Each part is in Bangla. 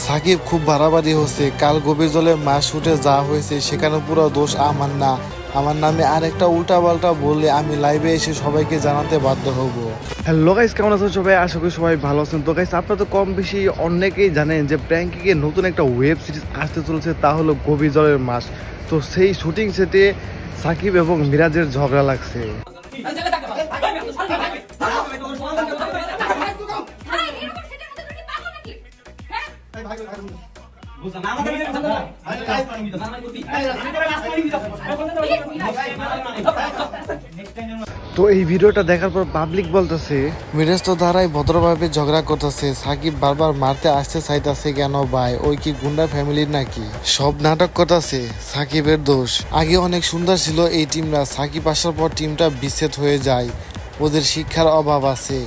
সাকিব খুব বাড়াবাড়ি হচ্ছে। কাল গভীর জলে মাছ শুটে যা হয়েছে সেখানে পুরো দোষ আমার না। আমার নামে আরেকটা উল্টাপাল্টা বললে আমি লাইভে এসে সবাইকে জানাতে বাধ্য হব। হ্যালো গাইস, কেমন আছেন সবাই? আশা করি সবাই ভালো আছেন। তো গাইস, আপনারা তো কম বেশি অনেকেই জানেন যে প্র্যাঙ্কিংয়ে নতুন একটা ওয়েব সিরিজ আসতে চলেছে, তা হলো গভীর জলের মাছ। তো সেই শুটিং সেটে সাকিব এবং মিরাজের ঝগড়া লাগছে। তো এই ভিডিওটা দেখার পর পাবলিক বলতেছে মিরাজ তো দ্বারাই ভদ্রভাবে ঝগড়া করতেছে, সাকিব বারবার মারতে আসতে চাইতেছে কেন ভাই? ওই কি গুন্ডা ফ্যামিলির নাকি? সব নাটক করতেছে, সাকিবের দোষ। আগে অনেক সুন্দর ছিল এই টিমরা, সাকিব আসার পর টিমটা বিচ্ছেদ হয়ে যায়। ওদের শিক্ষার অভাব আছে।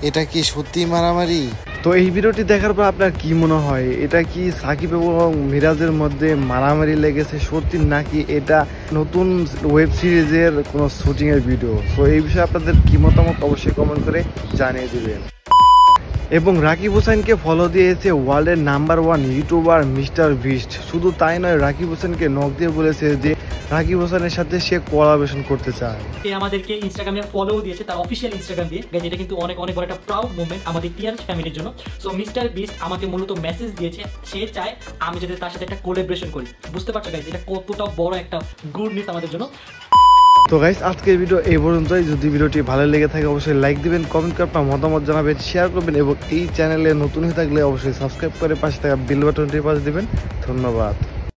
এটা কি সত্যি মারামারি? তো এই ভিডিওটি দেখার পর আপনার কি মনে হয়? এটা কি সাকিব এবং মিরাজের মধ্যে মারামারি লেগেছে সত্যি, নাকি এটা নতুন ওয়েব সিরিজের কোনো শুটিং এর ভিডিও? তো এই বিষয়ে আপনাদের কি মতামত অবশ্যই কমেন্ট করে জানিয়ে দিবেন। এবং রাকিব হোসেনকে ফলো দিয়েছে ওয়ার্ল্ডের নাম্বার 1 ইউটিউবার মিস্টার বিস্ট। শুধু তাই নয়, রাকিব হোসেনকে নক দিয়ে বলেছে যে রাকিব হোসেনের সাথে সে কোলাবোরেশন করতে চায়। আমাদেরকে ইনস্টাগ্রামে ফলো দিয়েছে, তার অফিসিয়াল ইনস্টাগ্রাম দিয়ে। এটা কিন্তু অনেক অনেক বড় একটা প্রাউড মুভমেন্ট আমাদের টিআরএস ফ্যামিলির জন্য। সো মিস্টার বিস্ট আমাকে মূলত মেসেজ দিয়েছে, সে চায় আমি যাতে তার সাথে একটা কোলাবোরেশন করি। বুঝতে পারছো গাইস, এটা কতটা বড় একটা গুড নিউজ আমাদের জন্য। তো গাইস, আজকের ভিডিও এই পর্যন্তই। যদি ভিডিওটি ভালো লেগে থাকে অবশ্যই লাইক দিবেন, কমেন্ট করে আপনার মতামত জানাবেন, শেয়ার করবেন এবং এই চ্যানেলে নতুন হয়ে থাকলে অবশ্যই সাবস্ক্রাইব করে পাশে থাকা বেল বাটনটি বাজিয়ে দিবেন। ধন্যবাদ।